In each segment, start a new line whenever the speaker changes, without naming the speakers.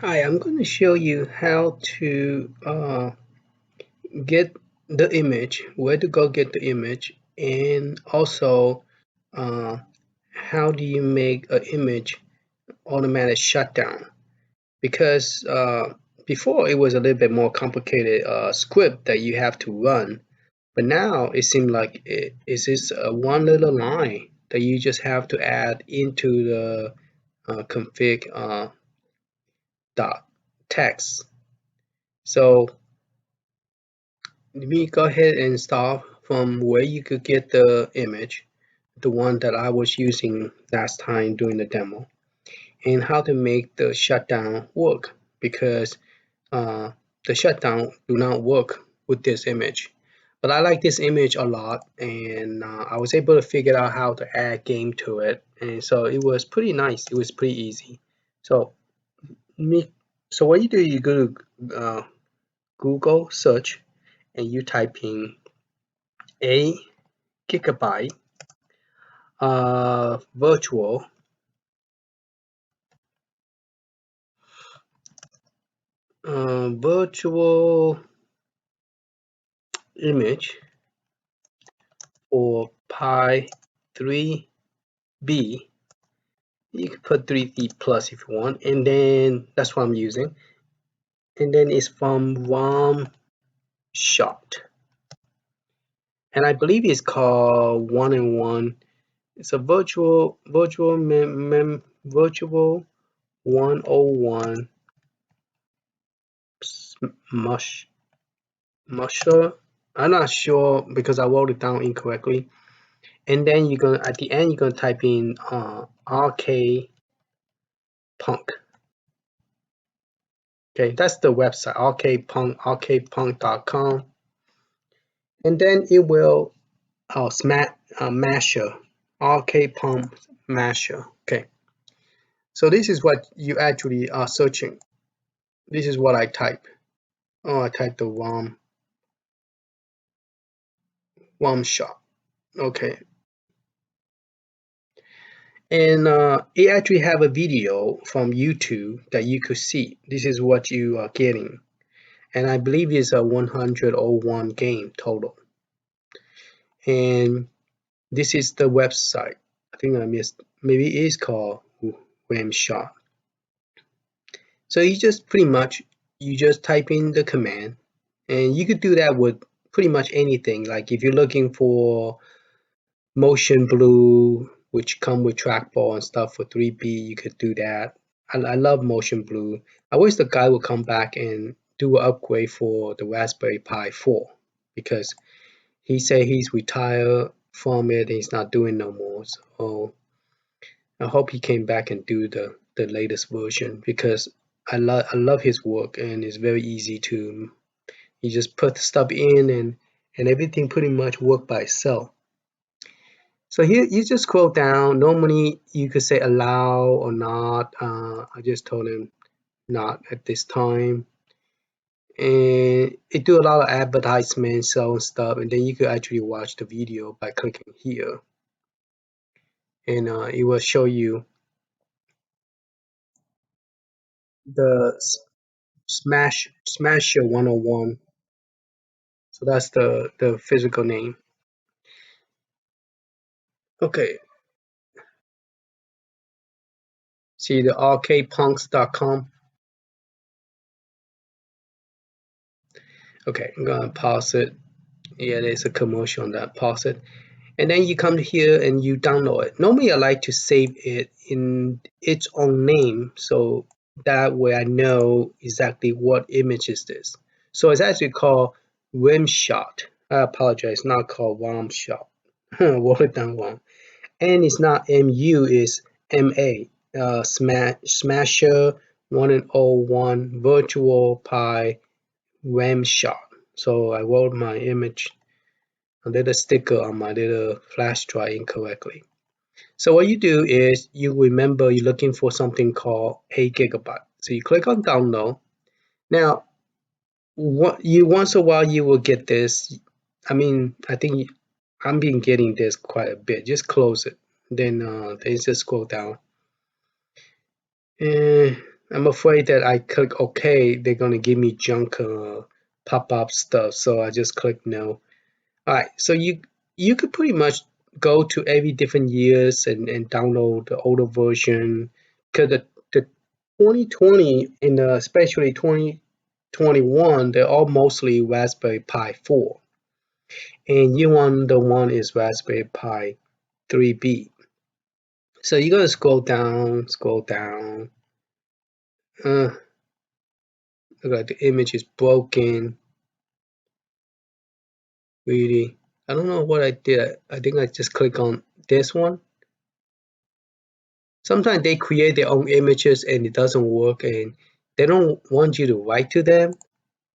Hi, I'm going to show you how to get the image, where to go get the image, and also uh, how do you make an image automatic shutdown. Because before it was a little bit more complicated script that you have to run, but now it seems like it's just one little line that you just have to add into the config dot text. So let me go ahead and start from where you could get the image, the one that I was using last time doing the demo, and how to make the shutdown work, because uh, the shutdown do not work with this image. But I like this image a lot, and I was able to figure out how to add game to it, and so it was pretty nice. It was pretty easy. So me, so what you do, you go to Google search and you type in a gigabyte virtual virtual image or pi 3b. You can put 3b plus if you want, and then that's what I'm using, and then it's from ROM shot, and I believe it's called 1&1. It's a virtual 101 musher. I'm not sure because I wrote it down incorrectly. And then you're gonna at the end you're gonna type in RK Punk. Okay, that's the website, rkpunk.com, and then it will masher, rkpunk masher. Okay, so this is what you actually are searching. This is what I type. Oh, I typed the ROM shot. Okay, and it actually have a video from YouTube that you could see. This is what you are getting, and I believe it's a 101 game total. And this is the website. I think I missed. Maybe it is called WinScp. So you just pretty much you just type in the command, and you could do that with pretty much anything. Like if you're looking for motion blue, which come with trackball and stuff for 3B, you could do that. I love motion blue. I wish the guy would come back and do an upgrade for the Raspberry Pi 4, because he said he's retired from it and he's not doing no more. So I hope he came back and do the latest version, because I love his work, and it's very easy to you just put the stuff in, and everything pretty much work by itself. So here you just scroll down. Normally you could say allow or not. I just told him not at this time. And it do a lot of advertisements, so stuff, and then you could actually watch the video by clicking here, and it will show you the Smasher 101. So that's the physical name. Okay, see the rkpunks.com. Okay, I'm gonna pause it. Yeah, there's a commercial on that. Pause it. And then you come here and you download it. Normally I like to save it in its own name, so that way I know exactly what image is this. So it's actually called rimshot. I apologize, not called ROMshot. Wrote it down wrong. And it's not MU, it's MA. Smasher 101 Virtual Pi Ramshot. So I wrote my image, a little sticker on my little flash drive incorrectly. So what you do is you remember you're looking for something called 8 gigabyte. So you click on download. Now, once a while you will get this. I mean, I think I'm been getting this quite a bit. Just close it. Then just scroll down. And I'm afraid that I click OK, they're gonna give me junk pop-up stuff, so I just click no. All right, so you could pretty much go to every different years and download the older version, because the 2020 and especially 2021, they're all mostly Raspberry Pi 4, and you want the one is Raspberry Pi 3B. So you're gonna scroll down. Look like the image is broken. Really, I don't know what I did. I think I just click on this one. Sometimes they create their own images and it doesn't work, and they don't want you to write to them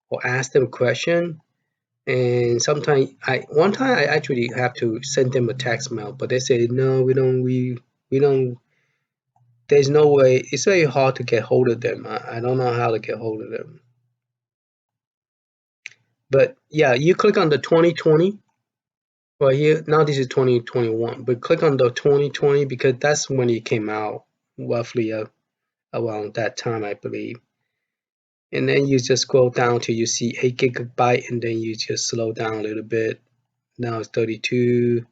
or ask them a question. And sometimes one time I actually have to send them a text mail, but they say no, we don't. There's no way. It's very hard to get hold of them. I don't know how to get hold of them. But yeah, you click on the 2020 right here. Now this is 2021, but click on the 2020 because that's when it came out, roughly around that time, I believe. And then you just scroll down till you see 8 gigabyte, and then you just slow down a little bit. Now it's 32,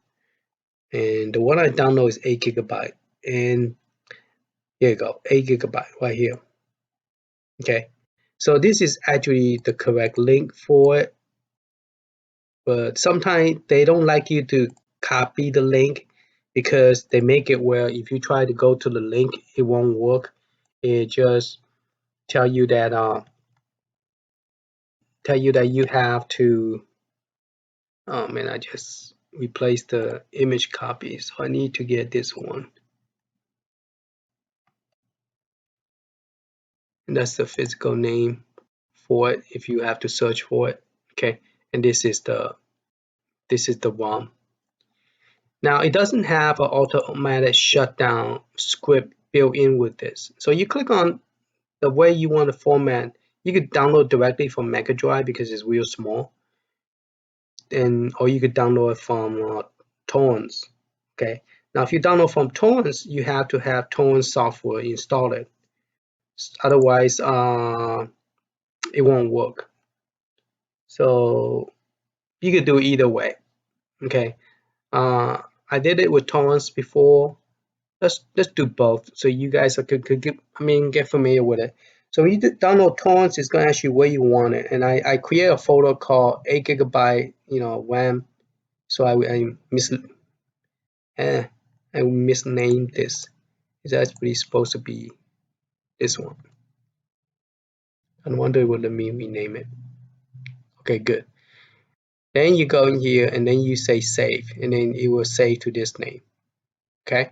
and the one I download is 8 gigabyte, and here you go, 8 gigabyte right here. Okay, so this is actually the correct link for it, but sometimes they don't like you to copy the link because they make it where if you try to go to the link, it won't work. It just tell you that you have to. Oh man, I just replaced the image copy, so I need to get this one. And that's the physical name for it if you have to search for it. Okay, and this is the ROM. Now it doesn't have an automatic shutdown script built in with this. So you click on the way you want to format. You could download directly from Mega Drive because it's real small, and or you could download it from torrents. Okay. Now if you download from torrents, you have to have torrent software installed. Otherwise, it won't work. So you could do either way. Okay. I did it with torrents before. Let's do both so you guys could get familiar with it. So when you download torrents, it's gonna ask you where you want it, and I create a folder called 8 gigabyte, RAM. So I misnamed this. It's actually supposed to be this one. I wonder what let me rename it. Okay, good. Then you go in here and then you say save, and then it will save to this name. Okay,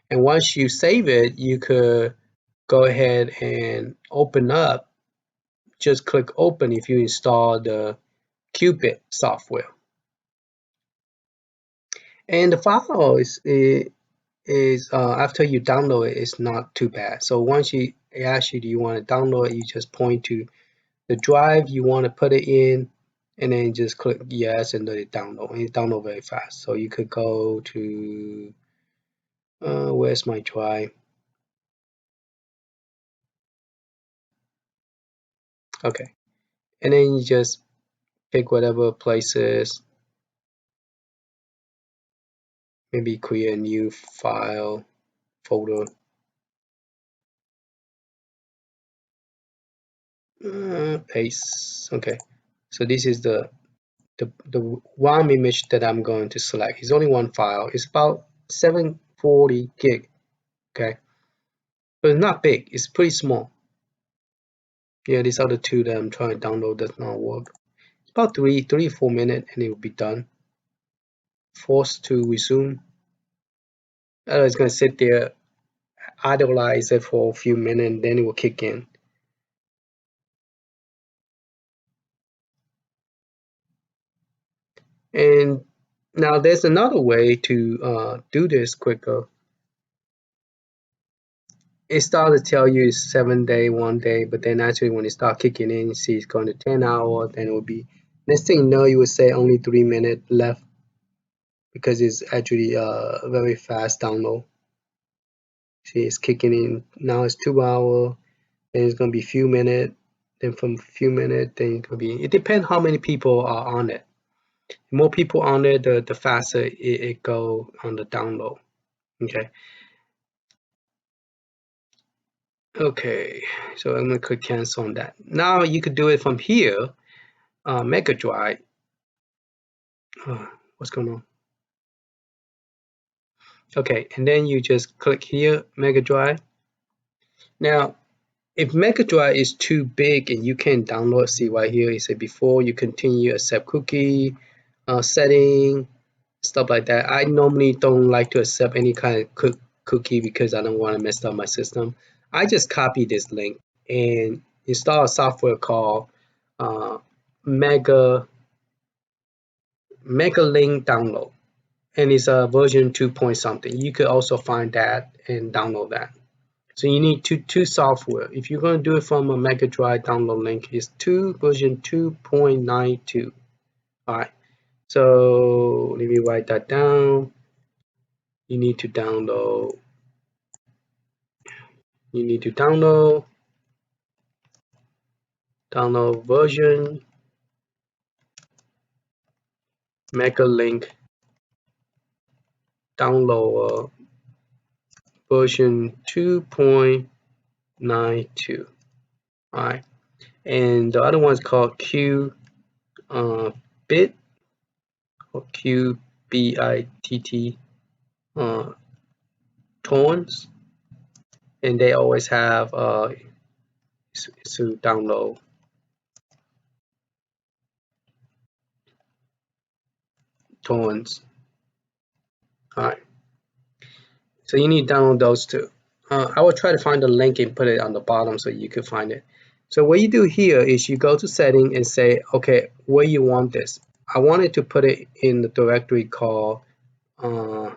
and once you save it, you could go ahead and open up. Just click open if you install the Qubit software. And the file is after you download it, it's not too bad. So once it asks you, do you want to download it, you just point to the drive you want to put it in, and then just click yes and let it download. And it download very fast. So you could go to where's my drive? Okay, and then you just pick whatever places. Maybe create a new file folder. Paste. Okay, so this is the ROM image that I'm going to select. It's only one file. It's about 740 gig. Okay, but it's not big. It's pretty small. Yeah, these other two that I'm trying to download does not work. It's about 4 minutes and it will be done. Forced to resume. It's gonna sit there, idleize it for a few minutes, and then it will kick in. And now there's another way to do this quicker. It started to tell you it's 7 day, 1 day, but then actually when it start kicking in, you see it's going to 10 hours, then it will be next thing you know, you would say only 3 minutes left because it's actually a very fast download. See, it's kicking in now. It's 2 hours, then it's going to be a few minutes, then from a few minutes, then it's going to be, it depends how many people are on it. The more people on it, the faster it go on the download. Okay. Okay, so I'm going to click cancel on that. Now you could do it from here, Mega Drive. What's going on? Okay, and then you just click here, Mega Drive. Now, if Mega Drive is too big and you can't download, see right here, it said before you continue accept cookie, setting, stuff like that. I normally don't like to accept any kind of cookie because I don't want to mess up my system. I just copy this link and install a software called Mega Link Download, and it's a version 2 point something. You could also find that and download that. So you need two software. If you're going to do it from a Mega Drive download link, it's version 2.92. All right. So let me write that down. You need to download. You need to download version Mega Link download version 2.92. All right. And the other one is called Q bit or QBITT tones, and they always have to download tones. All right, so you need to download those two. I will try to find the link and put it on the bottom so you can find it. So what you do here is you go to setting and say, okay, where you want this. I wanted to put it in the directory called the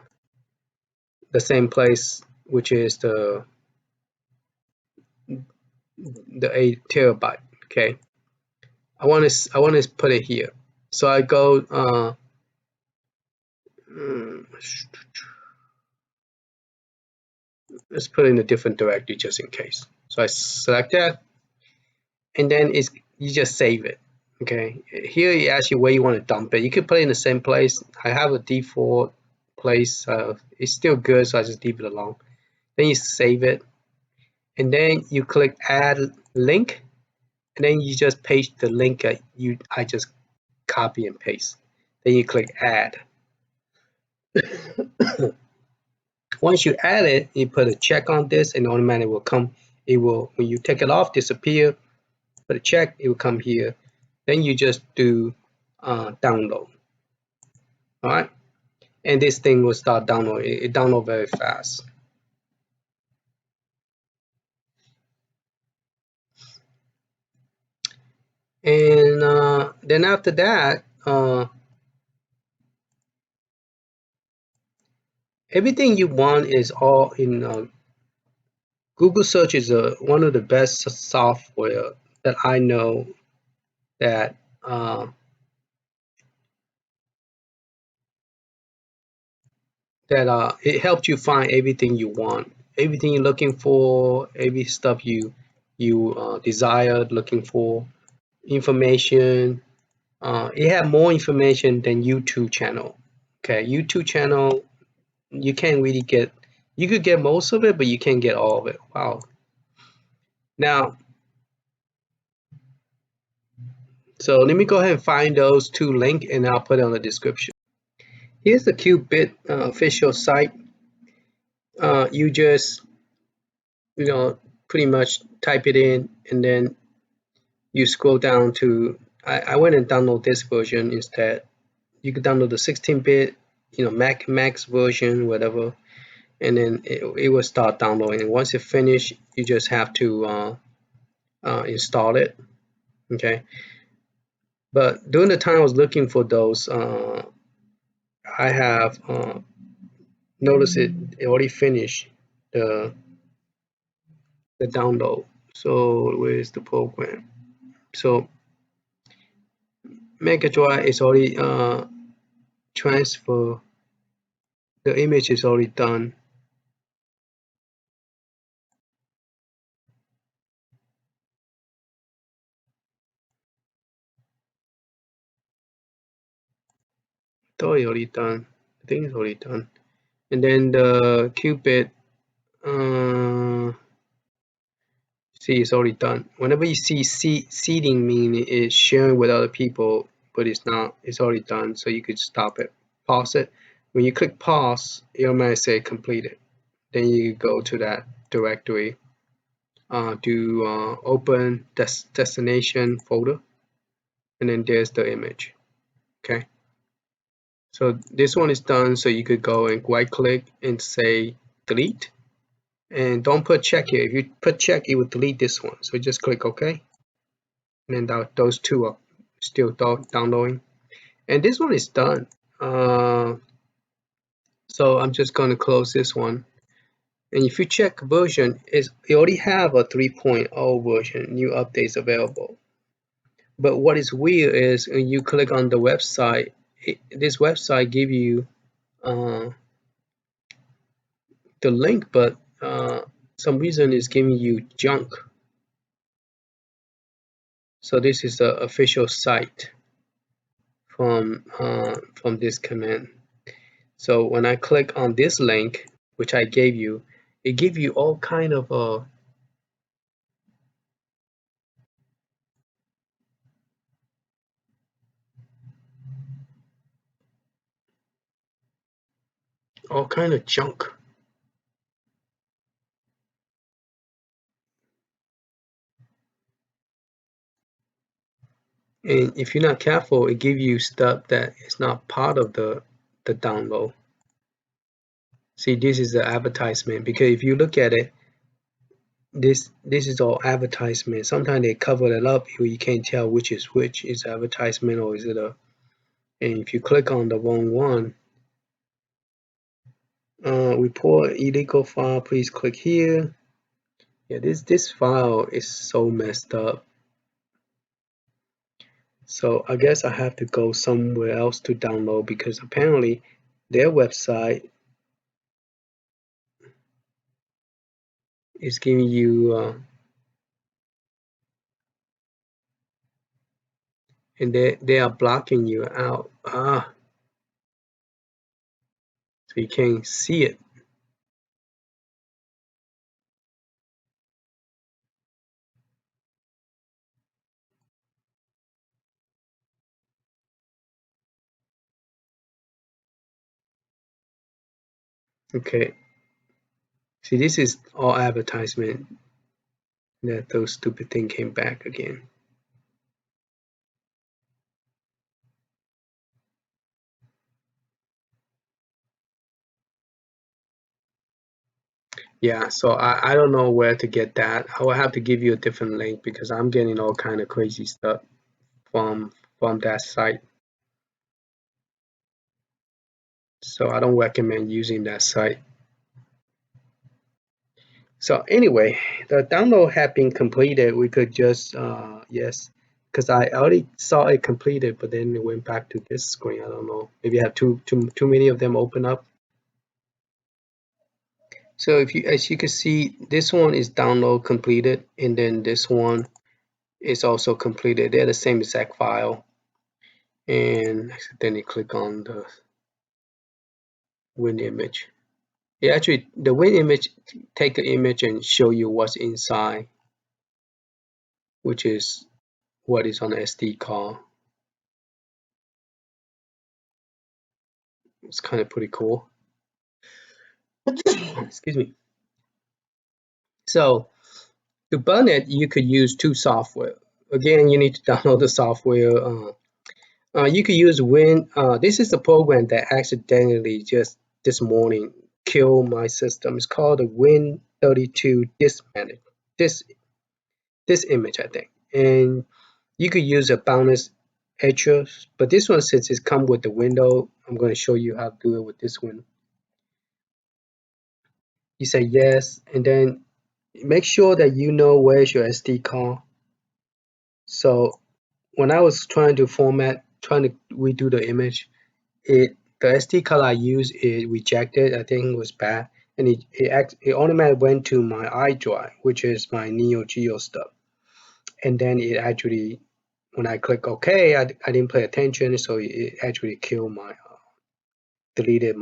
same place, which is the 8 terabyte. Okay, I want to put it here. So I go let's put it in a different directory just in case. So I select that, and then you just save it. Okay, here it asks you where you want to dump it. You could put it in the same place. I have a default place. It's still good, so I just leave it alone. Then you save it, and then you click add link, and then you just paste the link that I just copy and paste. Then you click add. Once you add it, you put a check on this, and automatically will come. It will, when you take it off, disappear. Put a check, it will come here. Then you just do download. All right, and this thing will start download. It download very fast. And then after that, everything you want is all in Google Search is one of the best software that I know that it helps you find everything you want, everything you're looking for, every stuff you desired looking for, information. It have more information than YouTube channel. Okay, YouTube channel, you can't really get, you could get most of it, but you can't get all of it. Wow. Now, so let me go ahead and find those two links, and I'll put it on the description. Here's the Qubit official site. You just, pretty much type it in, and then you scroll down to, I went and download this version instead. You could download the 16-bit, Max version, whatever, and then it will start downloading. And once it finishes, you just have to install it. Okay. But during the time I was looking for those, I have noticed it already finished the download. So where's the program? So Mega Drive is already transfer. The image is already done. thought it already done. I think it's already done. And then the qubit, see, it's already done. Whenever you see seeding, meaning it's sharing with other people, but it's not, it's already done. So you could stop it, pause it. When you click pause, it might say completed. Then you go to that directory, do open destination folder, and then there's the image. Okay. So this one is done. So you could go and right click and say delete. And don't put check here. If you put check, it will delete this one. So just click OK. And then those two are still downloading. And this one is done. So I'm just going to close this one. And if you check version, it already have a 3.0 version, new updates available. But what is weird is when you click on the website, this website give you the link, but some reason is giving you junk. So this is the official site from this command. So when I click on this link, which I gave you, it gives you all kind of junk. And if you're not careful, it gives you stuff that is not part of the download. See, this is the advertisement, because if you look at it, this is all advertisement. Sometimes they cover it up, you can't tell which is advertisement or is it a. And if you click on the wrong one, report illegal file, please click here. Yeah, this file is so messed up. So I guess I have to go somewhere else to download, because apparently their website is giving you and they are blocking you out. So you can't see it. Okay. See, this is all advertisement that those stupid thing came back again. Yeah, so I don't know where to get that. I will have to give you a different link, because I'm getting all kind of crazy stuff from that site. So I don't recommend using that site. So anyway, the download had been completed. We could just yes, because I already saw it completed, but then it went back to this screen. I don't know. Maybe I have too many of them open up. So if you, as you can see, this one is download completed, and then this one is also completed. They're the same exact file. And then you click on the Win image. It actually, the Win image take the image and show you what's inside, which is what is on the SD card. It's kind of pretty cool. Excuse me. So to burn it, you could use two software. Again, you need to download the software. You could use Win. This is the program that accidentally just this morning killed my system. It's called the Win32 disk manage. This image, I think, and you could use a balenaEtcher, but this one, since it's come with the window, I'm going to show you how to do it with this one. You say yes, and then make sure that you know where's your SD card. So when I was trying to redo the image, the SD card I used, it rejected. I think it was bad, and it automatically went to my iDrive, which is my Neo Geo stuff. And then it actually, when I click OK, I didn't pay attention, so it actually killed deleted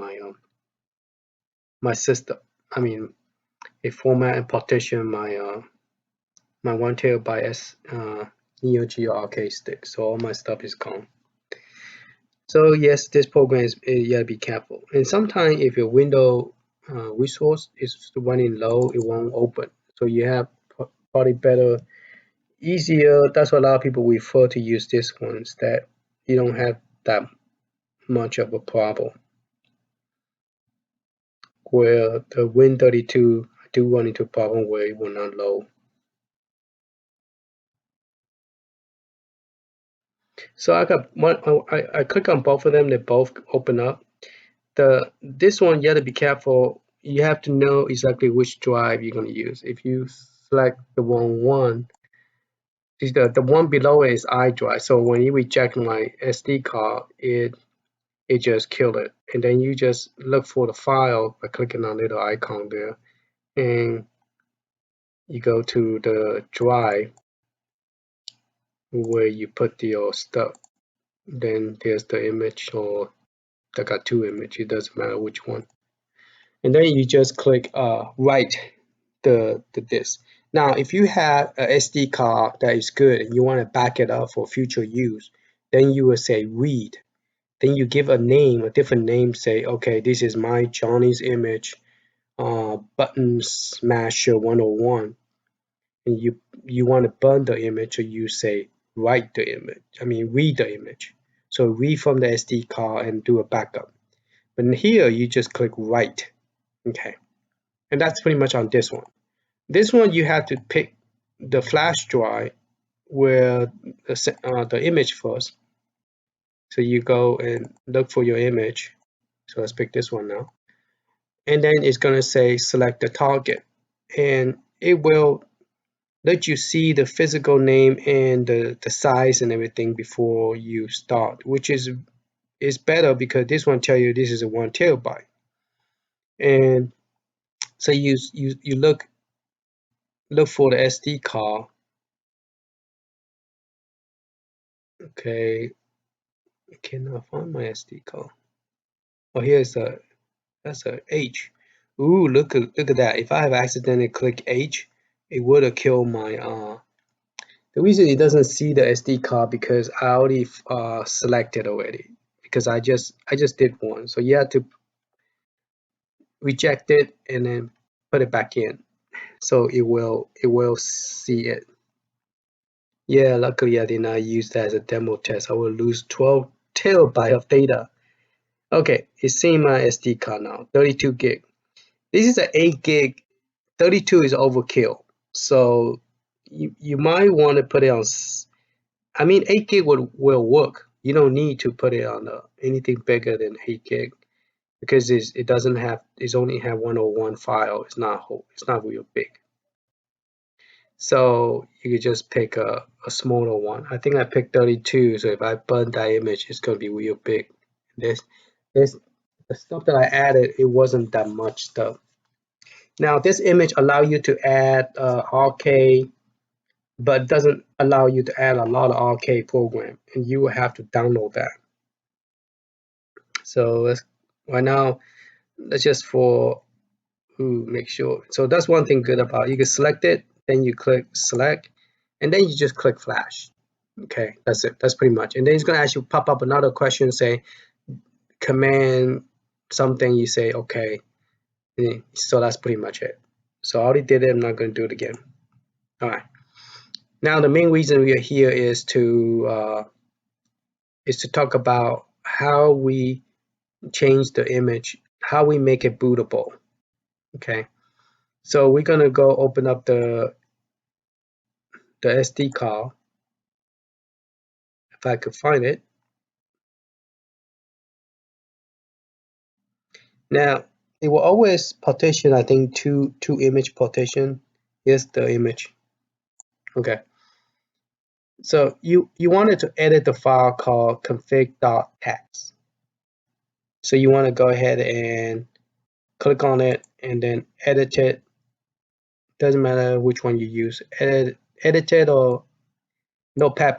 my system. I mean, it format and partition my 1 TB Neo Geo arcade stick, so all my stuff is gone. So yes, this program you gotta be careful. And sometimes if your window resource is running low, it won't open. So you have probably better, easier. That's why a lot of people refer to use this one instead. You don't have that much of a problem. Where the Win32 do run into a problem where it will not load. So I got one. I click on both of them. They both open up. This one you have to be careful. You have to know exactly which drive you're going to use. If you select the wrong one, the one below it is iDrive. So when you reject my SD card, it just killed it. And then you just look for the file by clicking on the little icon there, and you go to the drive where you put your stuff. Then there's the image, or I got two images. It doesn't matter which one. And then you just click write the disk. Now, if you have a SD card that is good and you want to back it up for future use, then you will say read. Then you give a name, a different name. Say, okay, this is my Johnny's image, button smasher 101. And you want to burn the image, or you say write the image. I mean read the image. So read from the SD card and do a backup. But here you just click write. Okay, and that's pretty much on this one. This one you have to pick the flash drive where the image first. So you go and look for your image. So let's pick this one now. And then it's going to say select the target. And it will let you see the physical name and the size and everything before you start, which is better because this one tell you this is a 1 TB. And so you look for the SD card. Okay, I cannot find my SD card. Oh, that's a H. Ooh, look at that. If I have accidentally clicked H, it would have killed my the reason it doesn't see the SD card because I already selected already, because I just did one. So you have to reject it and then put it back in, so it will see it. Yeah, luckily I did not use that as a demo test. I will lose 12 TB of data. Okay, it's seeing my SD card now, 32 gig. This is an 8 gig. 32 is overkill. So you might want to put it on. I mean, 8 gig will work. You don't need to put it on anything bigger than 8 gig because it doesn't have. It's only have 101 file. It's not real big. So you could just pick a smaller one. I think I picked 32. So if I burn that image, it's gonna be real big. This the stuff that I added. It wasn't that much stuff. Now this image allow you to add RK, but doesn't allow you to add a lot of RK program, and you will have to download that. So right now, let's just make sure. So that's one thing good about it. You can select it, then you click select, and then you just click flash. Okay, that's it. That's pretty much. And then it's gonna ask you pop up another question, say command something. You say okay. So that's pretty much it. So I already did it. I'm not gonna do it again. All right. Now the main reason we are here is to talk about how we change the image, how we make it bootable. Okay, so we're gonna go open up the SD card if I could find it. Now it will always partition, I think, two image partition. Here's the image. Okay, so you wanted to edit the file called config.txt. So you want to go ahead and click on it and then edit it. Doesn't matter which one you use, edit it or Notepad++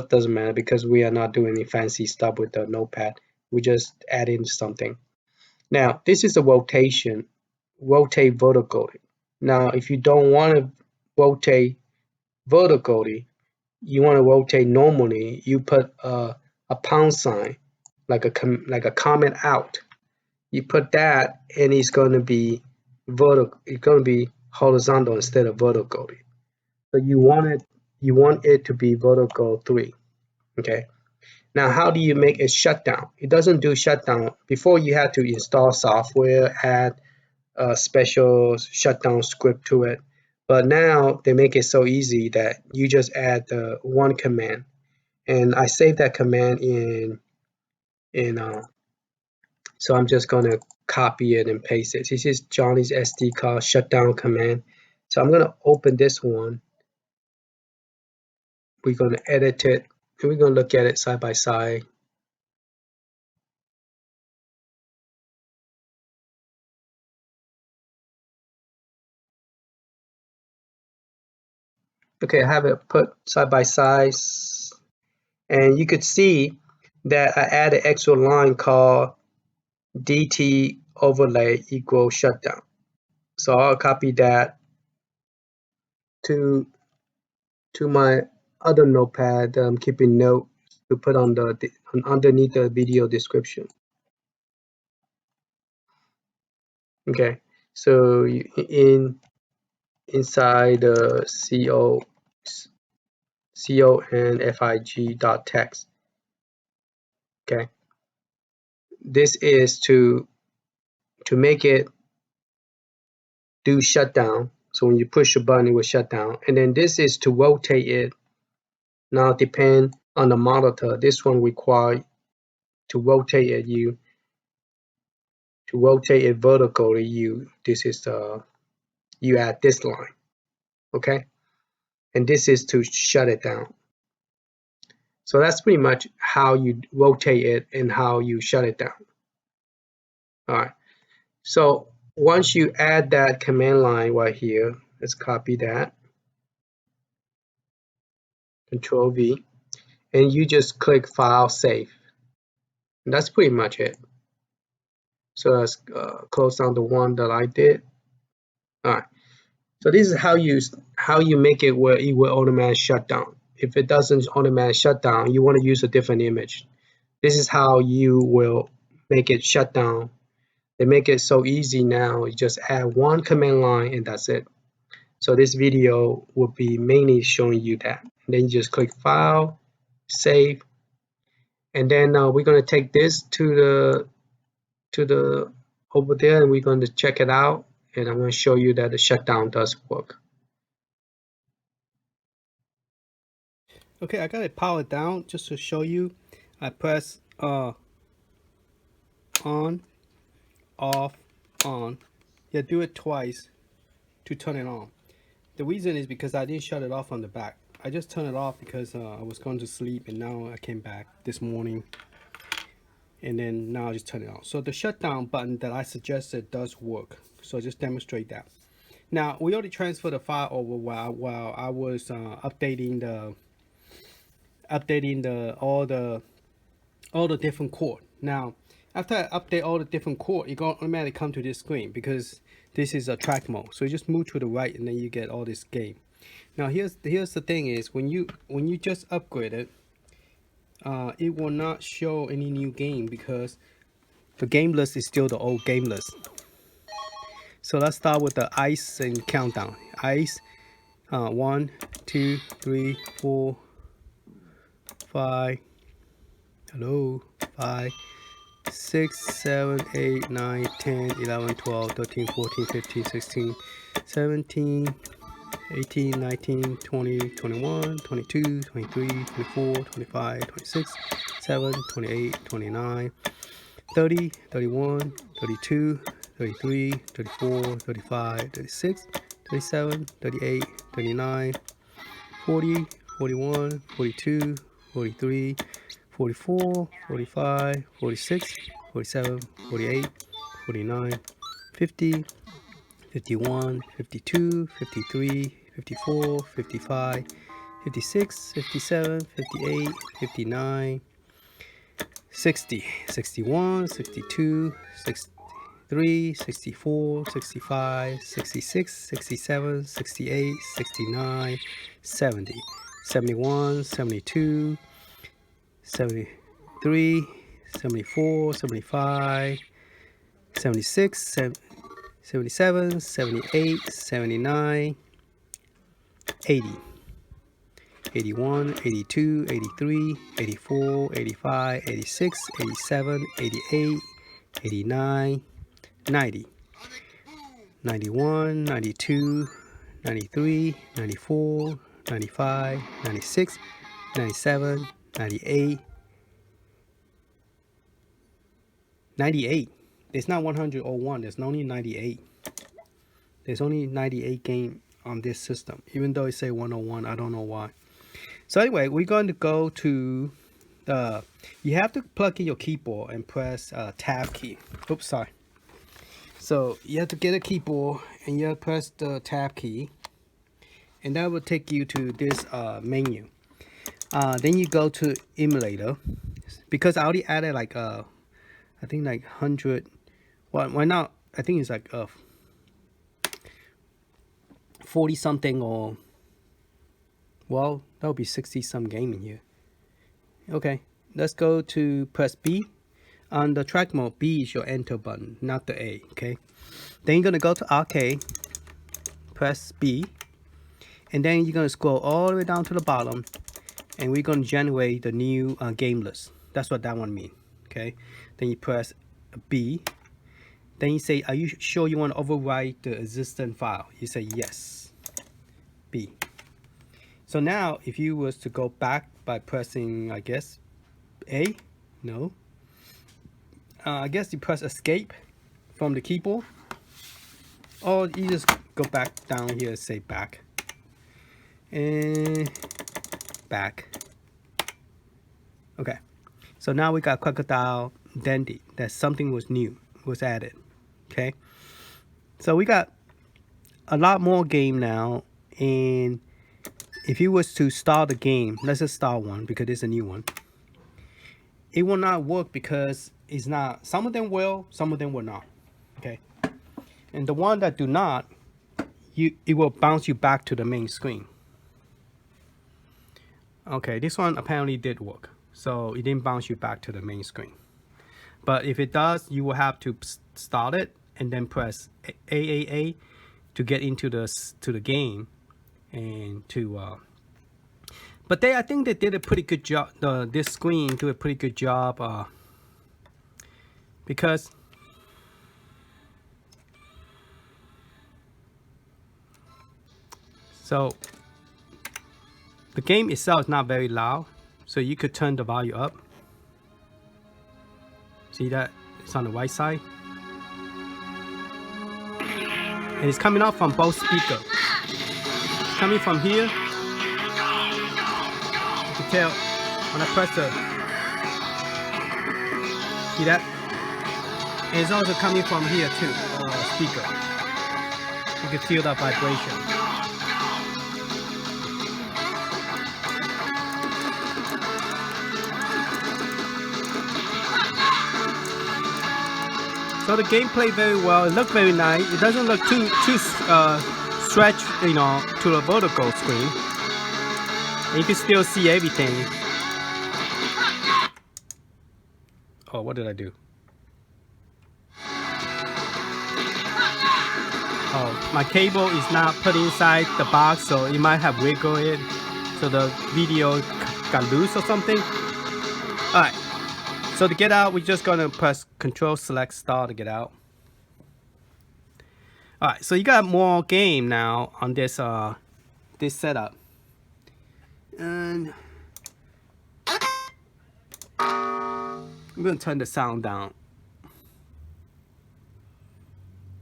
doesn't matter because we are not doing any fancy stuff with the Notepad. We just add in something. Now, this is a rotate vertically. Now, if you don't want to rotate vertically, you want to rotate normally, you put a pound sign, like a comment out. You put that, and it's going to be vertical. It's going to be horizontal instead of vertically. So you want it to be vertical 3. Okay. Now, how do you make it shutdown? It doesn't do shutdown. Before, you had to install software, add a special shutdown script to it. But now they make it so easy that you just add the one command. And I saved that command in so I'm just gonna copy it and paste it. This is Johnny's SD card shutdown command. So I'm gonna open this one. We're gonna edit it and we're gonna look at it side by side. Okay, I have it put side by side, and you could see that I added extra line called dtoverlay equals shutdown. So I'll copy that to my other notepad that I'm keeping notes to put on underneath the video description. Okay, so inside the config.txt. Okay, this is to make it do shutdown. So when you push a button, it will shut down. And then this is to rotate it. Now depend on the monitor. This one requires to rotate it. To rotate it vertically, you add this line. Okay, and this is to shut it down. So that's pretty much how you rotate it and how you shut it down. All right. So once you add that command line right here, let's copy that. Control V, and you just click File, Save. And that's pretty much it. So let's close down the one that I did. All right. So this is how you make it where it will automatically shut down. If it doesn't automatically shut down, you want to use a different image. This is how you will make it shut down. They make it so easy now. You just add one command line and that's it. So this video will be mainly showing you that. And then you just click File, Save, and then we're going to take this to the over there, and we're going to check it out. And I'm going to show you that the shutdown does work. Okay, I got it powered down just to show you. I press on, off, on. Yeah, do it twice to turn it on. The reason is because I didn't shut it off on the back. I just turned it off because I was going to sleep, and now I came back this morning, and then now I just turn it on. So the shutdown button that I suggested does work. So just demonstrate that. Now we already transferred the file over while I was updating all the different chord. Now after I update all the different chord, you're gonna automatically come to this screen because this is a track mode. So you just move to the right and then you get all this game. Now here's the thing is when you just upgrade it, it will not show any new game because the game list is still the old game list. So let's start with the ice and countdown. Ice, 1, 2, 3, 4, 5. Hello, 5, 6, 7, 8, 9, 10, 11, 12, 13, 14, 15, 16, 17, 18, 19, 20, 21, 22, 23, 24, 25, 26, 7, 28, 29, 30, 31, 32, 33, 34, 35, 36, 37, 38, 39, 40, 41, 42, 43, 44, 45, 46, 47, 48, 49, 50, 51, 52, 53, 54, 55, 56, 57, 58, 59, 60, 61, 62,
63, 64, 65, 66, 67, 68, 69, 70, 71, 72, 73, 74, 75, 76, 77, 78, 79, 80, 81, 82, 83, 84, 85, 86, 87, 88, 89, 90, 91, 92, 93, 94, 95, 96, 97, 98, 98. There's not 101, there's only 98. There's only 98 game on this system, even though it say 101. I don't know why. So anyway, we're going to go to the, you have to plug in your keyboard and press tab key. Oops, sorry. So you have to get a keyboard and you have to press the tab key, and that will take you to this menu. Then you go to emulator, because I already added like I think like 100. Well, why not? I think it's like 40 something, or well, that would be 60 some game in here. Okay, let's go to press B. On the track mode, B is your enter button, not the A. Okay, then you're gonna go to arcade, press B, and then you're gonna scroll all the way down to the bottom, and we're gonna generate the new game list. That's what that one means. Okay, then you press B. Then you say, are you sure you want to overwrite the existing file? You say yes. B. So now if you was to go back by pressing, I guess, A, no. I guess you press escape from the keyboard, or you just go back down here and say back. And back. Okay. So now we got Crocodile Dandy. That something was new, was added. Okay. So we got a lot more game now, and if you was to start the game, let's just start one because it's a new one. It will not work because it's not. Some of them will, some of them will not. Okay. And the one that do not, it will bounce you back to the main screen. Okay, this one apparently did work, so it didn't bounce you back to the main screen. But if it does, you will have to start it and then press AAA to get into the game, and to but I think they did a pretty good job. This screen did a pretty good job because so the game itself is not very loud, so you could turn the volume up. See that? It's on the right side. And it's coming out from both speakers. It's coming from here. You can tell when I press the, see that? And it's also coming from here too, speaker. You can feel that vibration. So the gameplay very well. It looked very nice. It doesn't look too stretched, you know, to the vertical screen. And you can still see everything. Oh, what did I do? Oh, my cable is not put inside the box, so it might have wiggled it, so the video got loose or something. All right. So to get out, we're just gonna press Control Select Star to get out. All right, so you got more game now on this this setup, and I'm gonna turn the sound down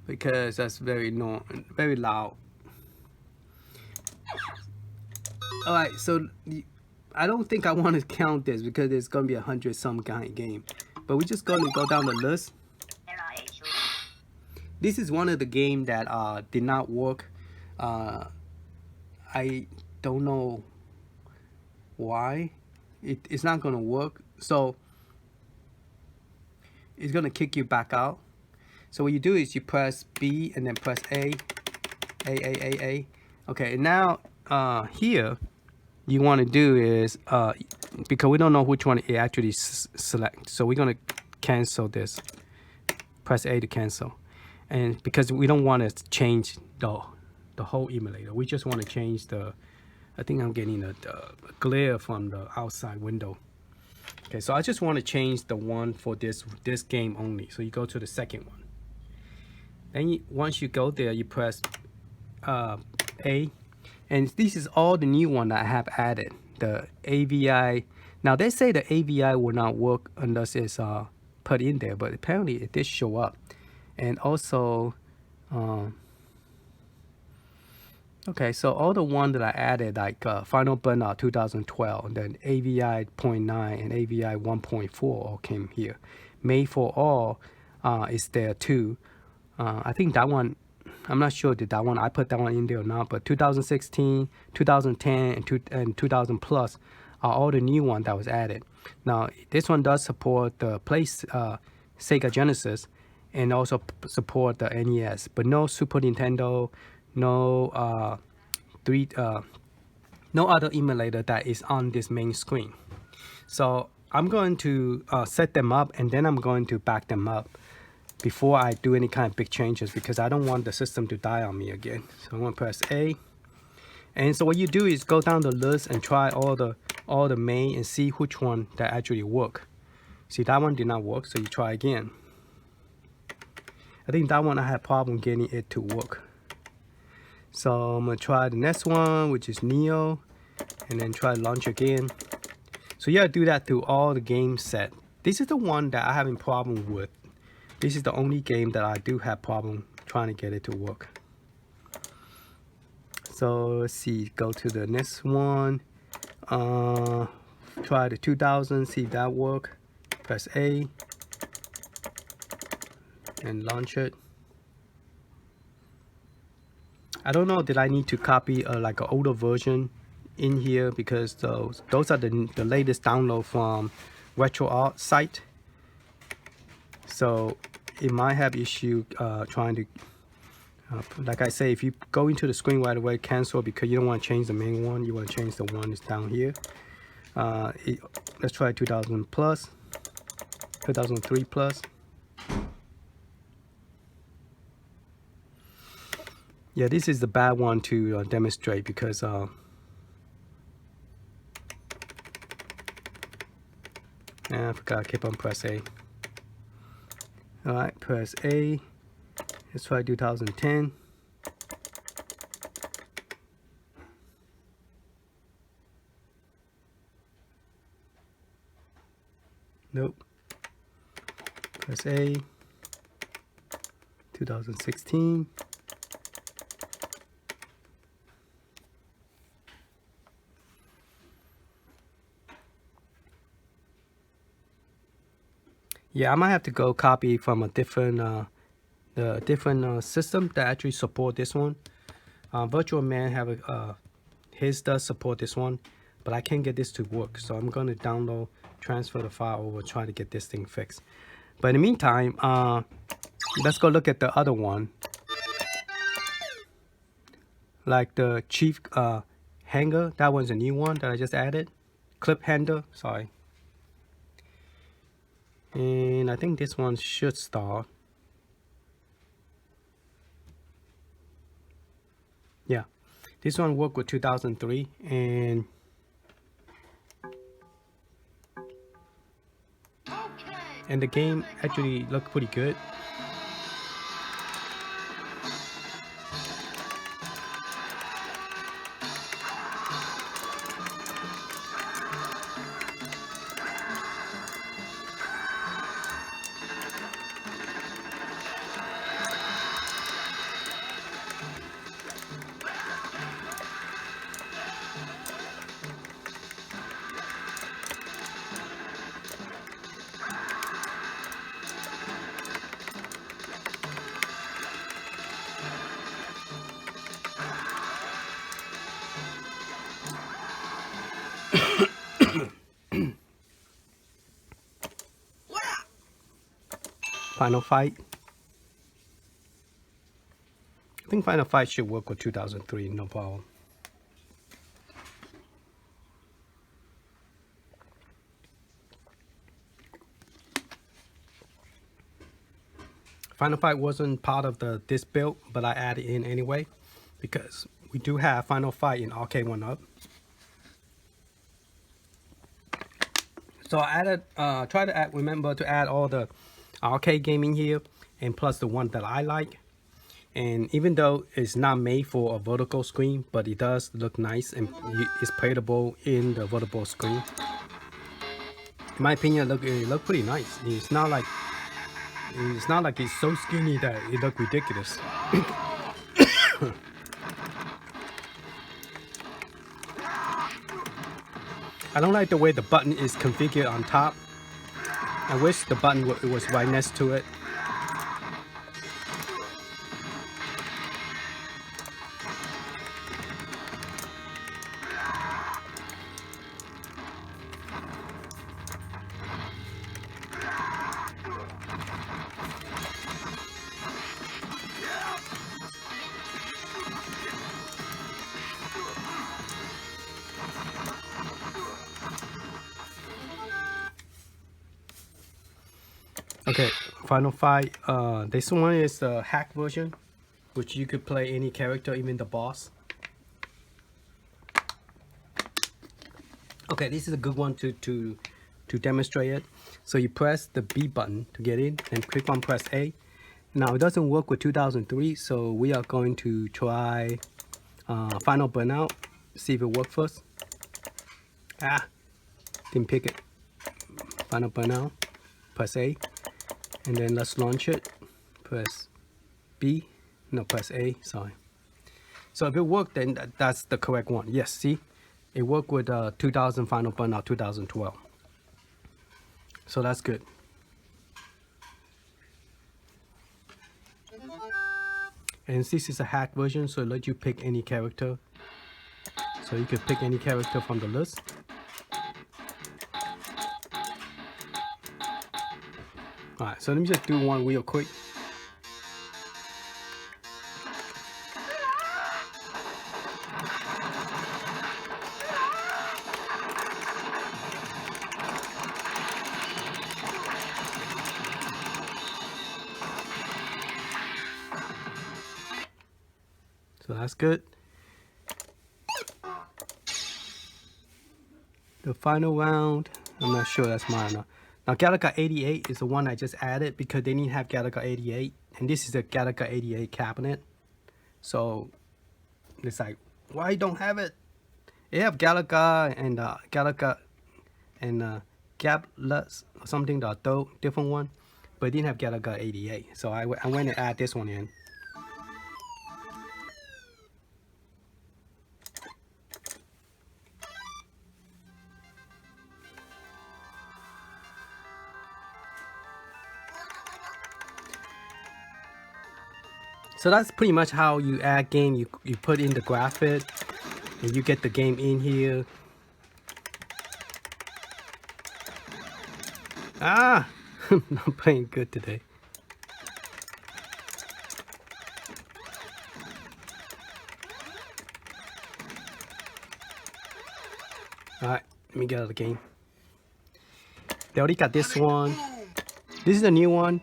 because that's very loud. All right, so I don't think I want to count this because there's gonna be 100 some game, but we're just gonna go down the list. This is one of the game that did not work. I don't know why it's not gonna work, so it's gonna kick you back out. So what you do is you press B and then press A. Okay, now here you want to do is because we don't know which one it actually select, so we're going to cancel this. Press A to cancel, and because we don't want to change the whole emulator, we just want to change the. I think I'm getting the glare from the outside window. Okay, so I just want to change the one for this game only. So you go to the second one. Then once you go there, you press A, and this is all the new one that I have added. The AVI. Now they say the AVI will not work unless it's put in there, but apparently it did show up. And also, okay, so all the one that I added, like Final Burnout 2012, then AVI 0.9 and AVI 1.4 all came here. Made for All is there too. I think that one, I'm not sure did that one, I put that one in there or not, but 2016, 2010, and 2000 plus are all the new one that was added. Now, this one does support the Sega Genesis and also support the NES, but no Super Nintendo, no no other emulator that is on this main screen. So I'm going to set them up, and then I'm going to back them up before I do any kind of big changes, because I don't want the system to die on me again. So I'm going to press A. And so what you do is go down the list and try all the main and see which one that actually work. See, that one did not work, so you try again. I think that one I had problem getting it to work. So I'm gonna try the next one, which is Neo, and then try launch again. So you gotta do that through all the game set. This is the one that I having problem with. This is the only game that I do have problem trying to get it to work. So let's see, go to the next one. Try the 2000, see if that work. Press A and launch it. I don't know, did I need to copy like an older version in here, because those are the latest download from RetroArt site. So it might have issue trying to, like I say, if you go into the screen right away, cancel, because you don't want to change the main one, you want to change the one that's down here. Let's try 2000 plus, 2003 plus. Yeah, this is the bad one to demonstrate, because I forgot I keep on press A. All right, press A. Let's try 2010. Nope. Press A. 2016. Yeah, I might have to go copy from a different system that actually support this one. Virtual Man have his does support this one, but I can't get this to work. So I'm going to download, transfer the file over, try to get this thing fixed. But in the meantime, let's go look at the other one, like the Chief Hanger. That one's a new one that I just added. Clip Hanger, sorry. And I think this one should start. Yeah, this one worked with 2003, and the game actually looked pretty good. Final fight. think Final Fight should work with 2003, no problem. Final Fight wasn't part of this build, but I added in anyway because we do have Final Fight in Arcade 1-Up. So I added, try to remember to add all the arcade game in here, and plus the one that I like. And even though it's not made for a vertical screen, but it does look nice and it's playable in the vertical screen. In my opinion, it look pretty nice. It's not like it's so skinny that it look ridiculous. I don't like the way the button is configured on top. I wish the button was right next to it. Okay, Final Fight. This one is the hack version, which you could play any character, even the boss. Okay, this is a good one to demonstrate it. So you press the B button to get in, and click on press A. Now it doesn't work with 2003, so we are going to try Final Burnout. See if it works first. Didn't pick it. Final Burnout. Press A. And then let's launch it. Press B. No, press A. Sorry. So if it worked, then that's the correct one. Yes, see? It worked with 2000 Final Burnout 2012. So that's good. And this is a hack version, so it lets you pick any character. So you can pick any character from the list. Alright, so let me just do one real quick. So that's good. The final round, I'm not sure that's mine or not. Now Galaga 88 is the one I just added because they didn't have Galaga 88, and this is a Galaga 88 cabinet. So it's like, why don't have it? They have Galaga and Galaga and Gablas or something, the different one, but it didn't have Galaga 88. So I went and add this one in. So that's pretty much how you add game. You put in the graphic and you get the game in here. I'm not playing good today. Alright, let me get out of the game. They already got this one. This is a new one.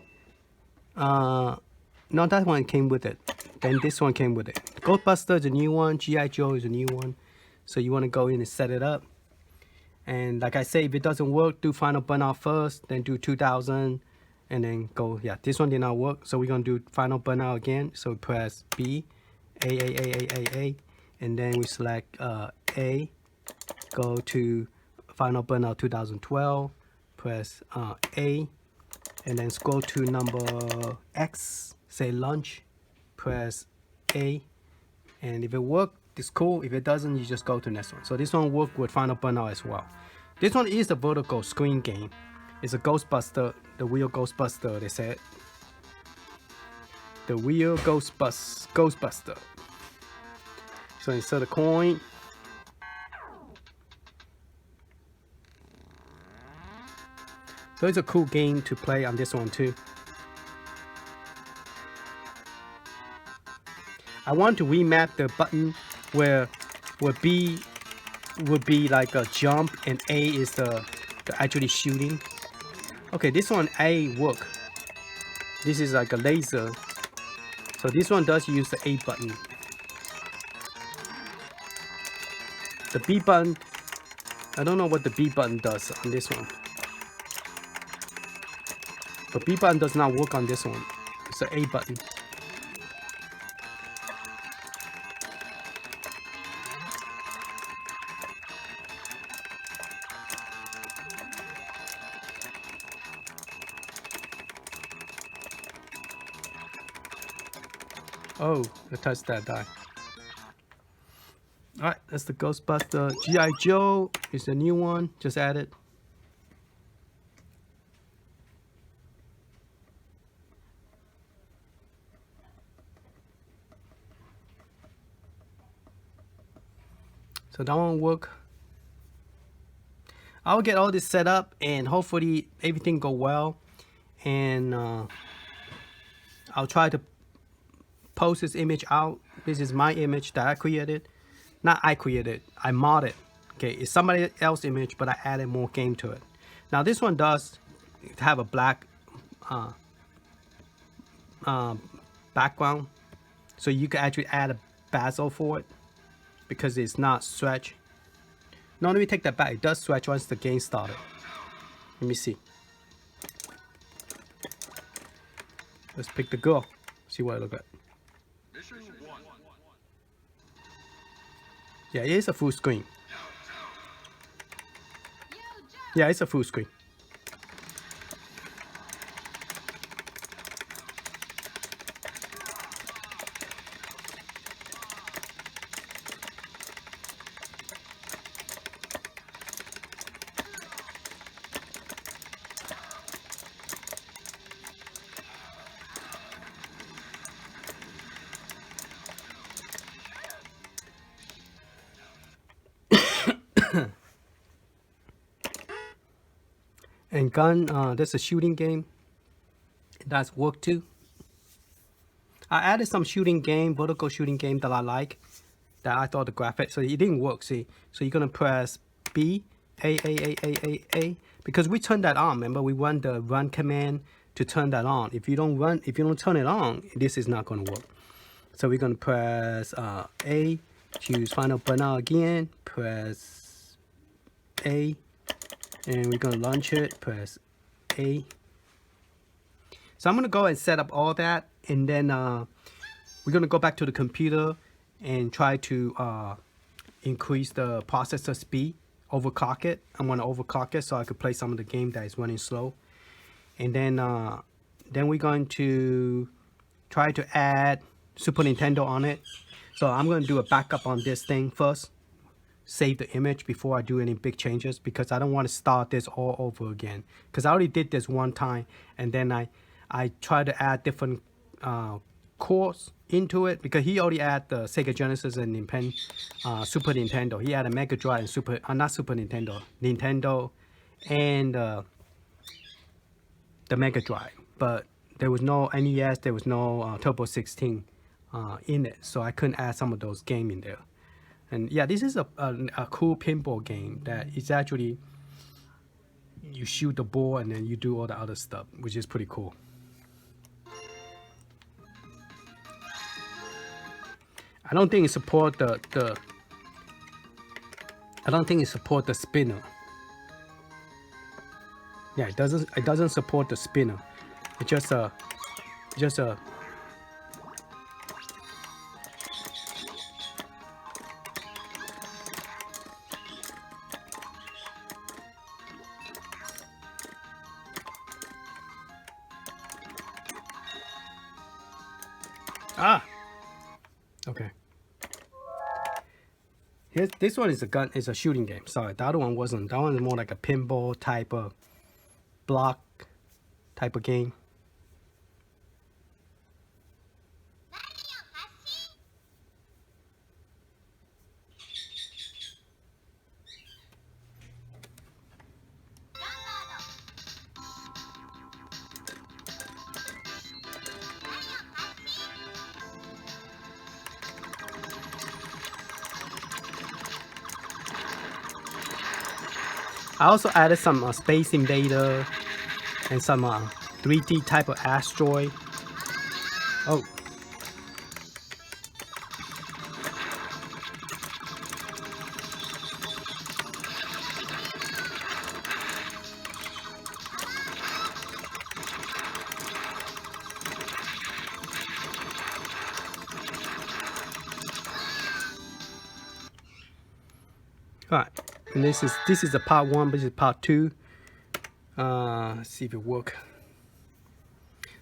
No, that one came with it. Then this one came with it. Ghostbuster is a new one. G.I. Joe is a new one. So you want to go in and set it up. And like I say, if it doesn't work, do Final Burnout first. Then do 2000. And then go, yeah, this one did not work. So we're going to do Final Burnout again. So press B. A. And then we select A. Go to Final Burnout 2012. Press A. And then scroll to number X. Say launch, press A, and if it works, it's cool. If it doesn't, you just go to the next one. So this one worked with Final Burnout as well. This one is a vertical screen game. It's a Ghostbuster, the real Ghostbuster, they said. The real Ghostbuster. So insert a coin. So it's a cool game to play on this one too. I want to remap the button where B would be like a jump and A is the actually shooting. Okay, this one A work. This is like a laser. So this one does use the A button. The B button, I don't know what the B button does on this one. But B button does not work on this one. It's the A button. Oh, I touched that die. Alright, that's the Ghostbuster. G.I. Joe is a new one, just added. So that won't work. I'll get all this set up and hopefully everything go well. And I'll try to post this image out. This is my image that I created. Not I created, I modded. Okay, it's somebody else's image, but I added more game to it. Now this one does have a black background. So you can actually add a bezel for it because it's not stretch. No, let me take that back. It does stretch once the game started. Let me see. Let's pick the girl. See what I look at. Yeah, it is a full screen. Yeah, it's a full screen. And gun, there's a shooting game. That's work too. I added some shooting game, vertical shooting game that I like. That I thought the graphics, so it didn't work, see? So you're gonna press B, A. Because we turned that on, remember? We run the run command to turn that on. If you don't turn it on, this is not gonna work. So we're gonna press A, choose final banner again, press A, and we're gonna launch it, press A. So I'm gonna go and set up all that, and then we're gonna go back to the computer and try to increase the processor speed, overclock it. I'm gonna overclock it so I could play some of the game that is running slow. And then we're going to try to add Super Nintendo on it. So I'm gonna do a backup on this thing first, save the image before I do any big changes, because I don't want to start this all over again, because I already did this one time, and then I try to add different cores into it, because he already had the Sega Genesis and Super Nintendo. He had a Mega Drive and not Super Nintendo, Nintendo, and the Mega Drive, but there was no NES, there was no Turbo 16 in it, so I couldn't add some of those games in there. And yeah, this is a cool pinball game that is actually, you shoot the ball and then you do all the other stuff, which is pretty cool. I don't think it support the spinner. Yeah, it doesn't support the spinner. It's just a okay. This one is a shooting game. Sorry, the other one wasn't. That one is more like a pinball type of block type of game. I also added some Space Invader and some 3D type of asteroid. Oh. All right, and this is the part 1, this is part 2. Let's see if it works.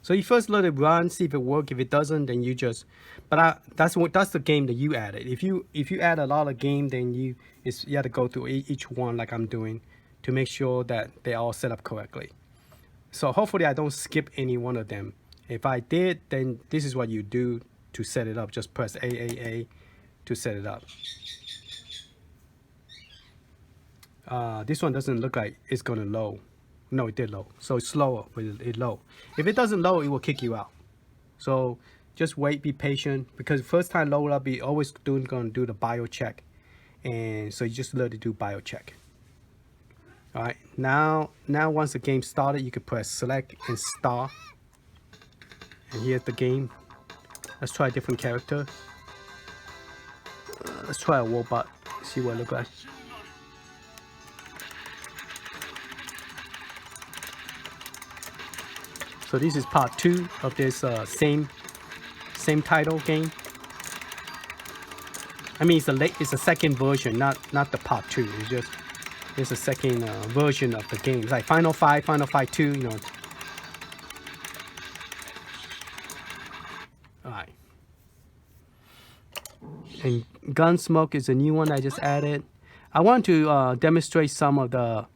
So you first let it run, see if it works. If it doesn't, then you just. But that's the game that you added. If you add a lot of game, then you have to go through each one like I'm doing to make sure that they're all set up correctly. So hopefully I don't skip any one of them. If I did, then this is what you do to set it up. Just press A to set it up. This one doesn't look like it's gonna load. No, it did load. So it's slower, but it load. If it doesn't load, it will kick you out. So just wait, be patient, because first time load up, we always gonna do the bio check, and so you just let it do bio check. All right, now once the game started, you can press select and start, and here's the game. Let's try a different character. Let's try a robot. See what it looks like. So this is part 2 of this same title game. I mean, it's a second version, not the part 2. It's a second version of the game. It's like Final Fight 2, you know. All right. And Gunsmoke is a new one I just added. I want to demonstrate some of the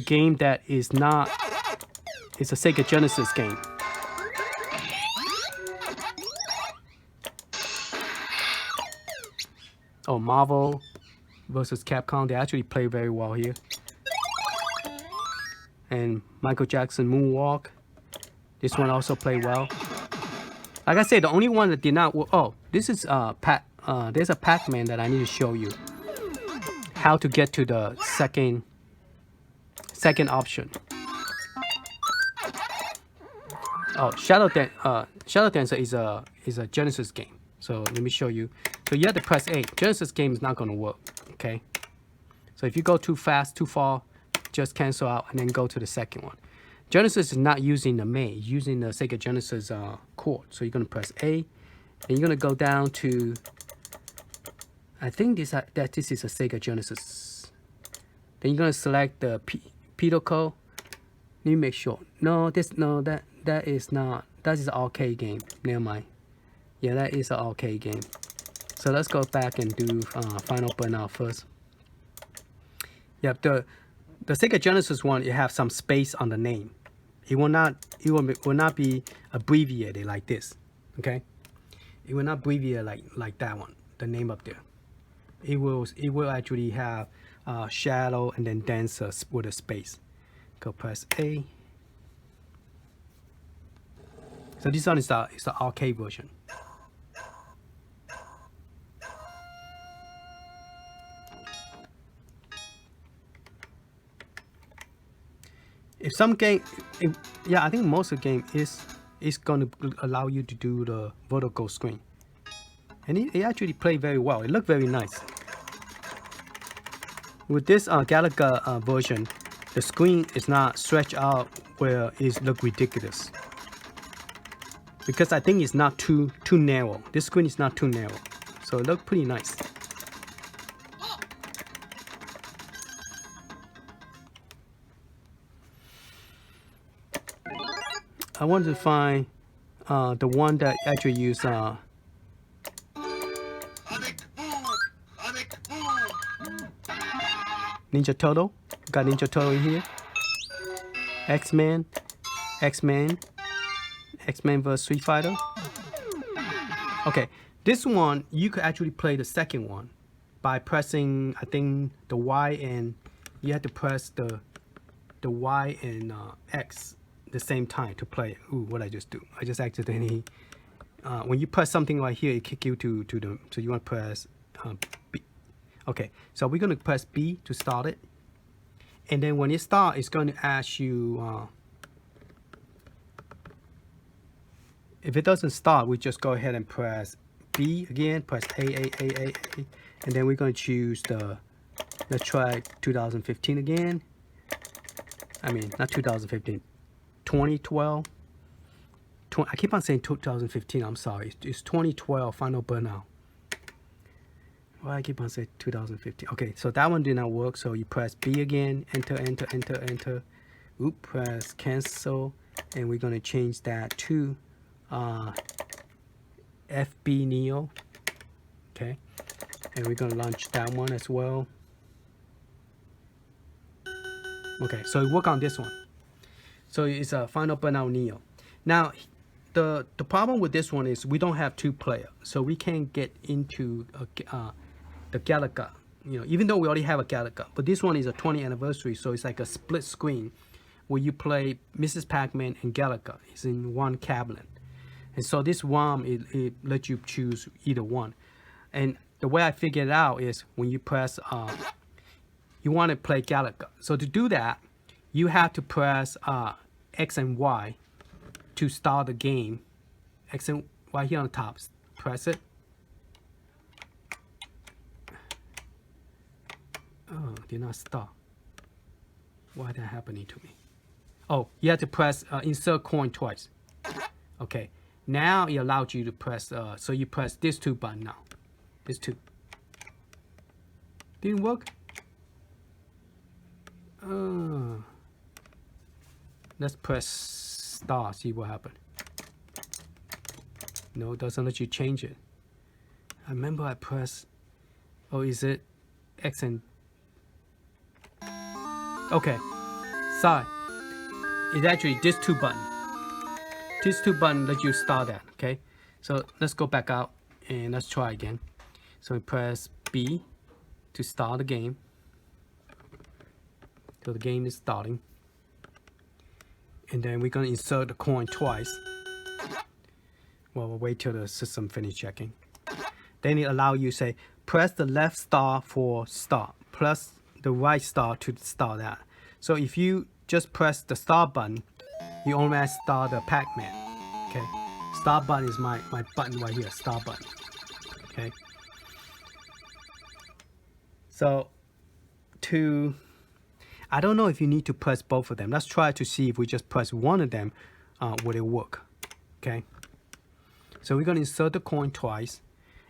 game that is not. It's a Sega Genesis game. Oh, Marvel versus Capcom. They actually play very well here. And Michael Jackson Moonwalk. This one also played well. Like I said, the only one that did not work. Oh, this is there's a Pac-Man that I need to show you. How to get to the second option. Oh, Shadow Dancer is a Genesis game. So let me show you. So you have to press A. Genesis game is not going to work. Okay. So if you go too fast, too far, just cancel out and then go to the second one. Genesis is not using the main, it's using the Sega Genesis chord. So you're going to press A. And you're going to go down to. I think this is a Sega Genesis. Then you're going to select the pedal code. Let me make sure. No, that is not. That is an arcade game. Never mind. Yeah, that is an arcade game. So let's go back and do Final Burnout first. Yep, the Sega Genesis one, it have some space on the name. It will not be abbreviated like this. Okay, it will not abbreviate like that one. The name up there. It will actually have Shadow and then Dancer with a space. Go press A. So this one is the arcade version. If some game, yeah, I think most of the game is going to allow you to do the vertical screen, and it actually played very well. It looked very nice. With this Galaga version, the screen is not stretched out where it looks ridiculous. Because I think it's not too narrow. This screen is not too narrow, so it looked pretty nice. I wanted to find the one that actually use Ninja Turtle. Got Ninja Turtle in here. X-Men vs Street Fighter. Okay, this one you could actually play the second one by pressing, I think, the Y, and you have to press the Y and X the same time to play. Ooh, what I just do? I just accidentally. When you press something right here, it kick you to the. So you want to press B. Okay, so we're going to press B to start it. And then when it starts, it's going to ask you, if it doesn't start, we just go ahead and press B again, press A. And then we're going to choose let's try 2015 again. I mean, not 2015, 2012. I keep on saying 2015, I'm sorry. It's 2012 Final Burnout. Why I keep on saying 2015? Okay, so that one did not work. So you press B again, enter. Oop, press cancel. And we're going to change that to FB Neo. Okay, and we're going to launch that one as well. Okay, so we work on this one. So it's a Final Burnout Neo. Now, the problem with this one is we don't have 2-player, so we can't get into the Galaga. You know, even though we already have a Galaga, but this one is a 20th anniversary, so it's like a split screen where you play Mrs. Pac-Man and Galaga. It's in one cabinet, and so this ROM it lets you choose either one. And the way I figured it out is when you press you want to play Galaga. So to do that, you have to press X and Y to start the game. X and Y here on the top. Press it. Oh, did not start. Why that happening to me? Oh, you have to press insert coin twice. Okay, now it allows you to press. So you press this 2 button now. This 2. Didn't work. Let's press star, see what happened. No, it doesn't let you change it. I remember I pressed, oh, is it X and, okay, sorry. It's actually this 2 button. This 2 button let you start that, okay? So let's go back out and let's try again. So we press B to start the game. So the game is starting. And then we're going to insert the coin twice. Well, we'll wait till the system finish checking. Then it allows you to say, press the left star for start, plus the right star to start that. So if you just press the start button, you automatically start the Pac-Man. Okay, start button is my button right here, start button. Okay. So I don't know if you need to press both of them. Let's try to see if we just press one of them, will it work? Okay. So we're gonna insert the coin twice,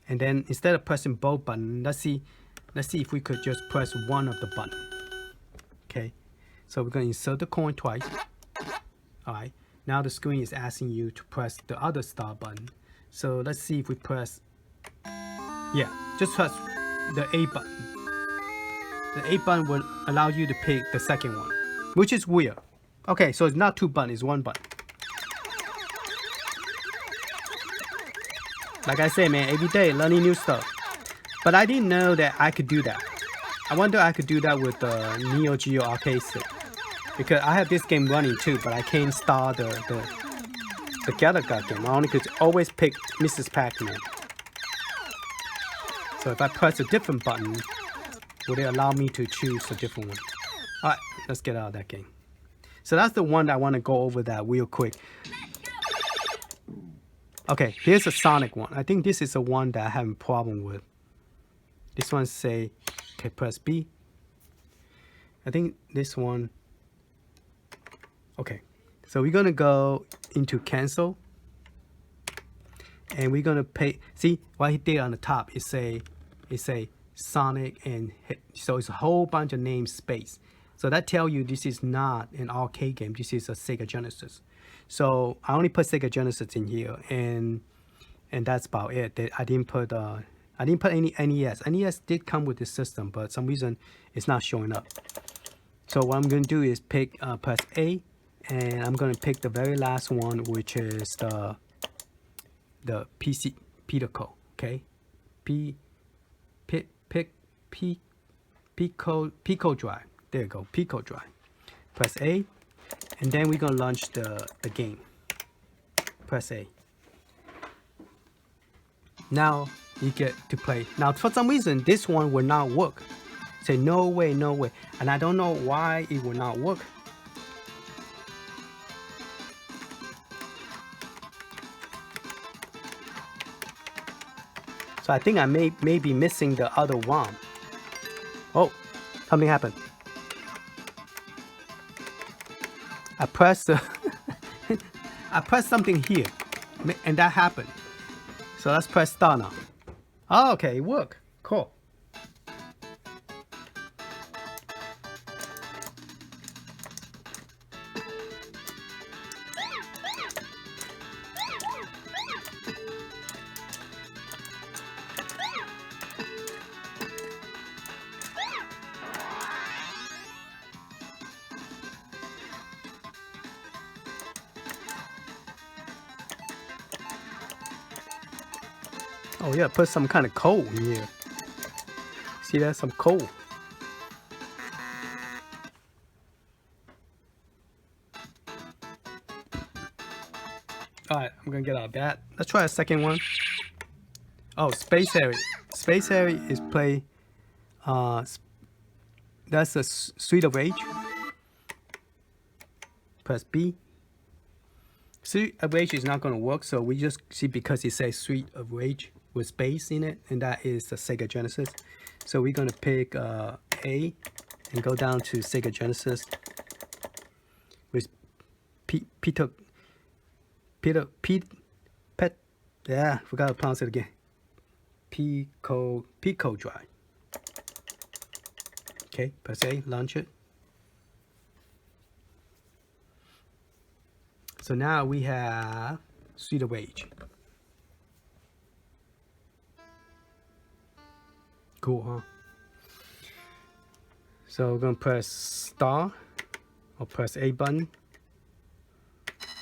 and then instead of pressing both buttons, let's see if we could just press one of the button. Okay. So we're gonna insert the coin twice. All right. Now the screen is asking you to press the other start button. So let's see if we press. Yeah, just press the A button. The A button will allow you to pick the second one, which is weird. Okay, so it's not 2 buttons, it's 1 button. Like I say, man, every day learning new stuff. But I didn't know that I could do that. I wonder if I could do that with the Neo Geo arcade stick. Because I have this game running too, but I can't start the Galaga game. I only could always pick Mrs. Pac-Man. So if I press a different button, will it allow me to choose a different one? All right, let's get out of that game. So that's the one that I want to go over that real quick. Okay, here's a Sonic one. I think this is the one that I have a problem with. This one say, okay, press B. I think this one, okay. So we're gonna go into cancel. And we're gonna pay, see what he did on the top, it say Sonic and hit. So it's a whole bunch of name space. So that tells you this is not an arcade game. This is a Sega Genesis. So I only put Sega Genesis in here, and that's about it. I didn't put any NES. NES did come with the system, but for some reason it's not showing up. So what I'm gonna do is pick press A, and I'm gonna pick the very last one, which is the PC Pico. Okay, Pico drive. There you go, Pico drive. Press A, and then we're gonna launch the game. Press A. Now you get to play. Now, for some reason, this one will not work. Say, no way, no way. And I don't know why it will not work. So I think I may be missing the other one. Oh, something happened. I pressed I pressed something here, and that happened. So let's press start now. Oh, okay, it worked. Cool. Oh yeah, put some kind of code in here. See, there's some code. All right, I'm gonna get out of that. Let's try a second one. Oh, Space Harry. Space Harry is play. That's a Street of Rage. Press B. Street of Rage is not gonna work, so we just see because it says Street of Rage with space in it, and that is the Sega Genesis. So we're gonna pick A and go down to Sega Genesis with Pet. Yeah, forgot to pronounce it again. Pico drive. Okay, press A, launch it. So now we have Street of Rage. Cool, huh? So we're gonna press star or press A button.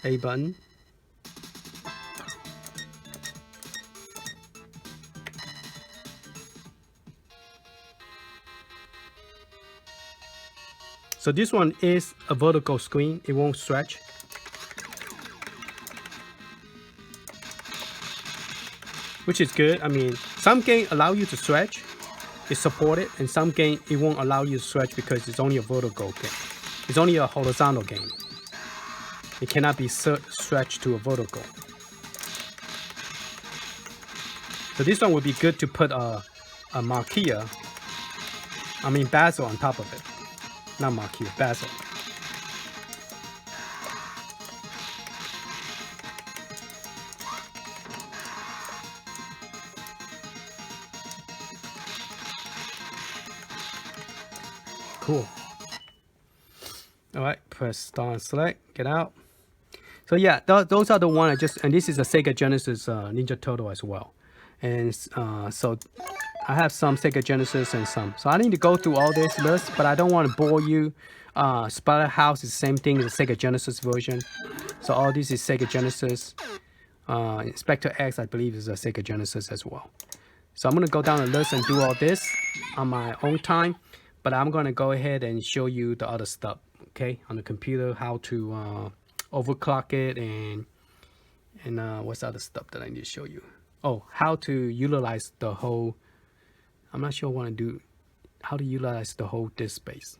A button. So this one is a vertical screen. It won't stretch. Which is good. I mean, some games allow you to stretch. It's supported, and some game it won't allow you to stretch because it's only a vertical game. It's only a horizontal game. It cannot be stretched to a vertical. So this one would be good to put a marquee, bezel on top of it. Not marquee, bezel. Cool. All right, press start and select, get out. So yeah, those are the one and this is a Sega Genesis Ninja Turtle as well. And so I have some Sega Genesis and some. So I need to go through all this list, but I don't want to bore you. Splatterhouse is the same thing as the Sega Genesis version. So all this is Sega Genesis. Inspector X, I believe, is a Sega Genesis as well. So I'm going to go down the list and do all this on my own time. But I'm going to go ahead and show you the other stuff, okay, on the computer, how to overclock it and what's the other stuff that I need to show you. Oh, how to utilize the whole, I'm not sure what I want to do, how to utilize the whole disk space.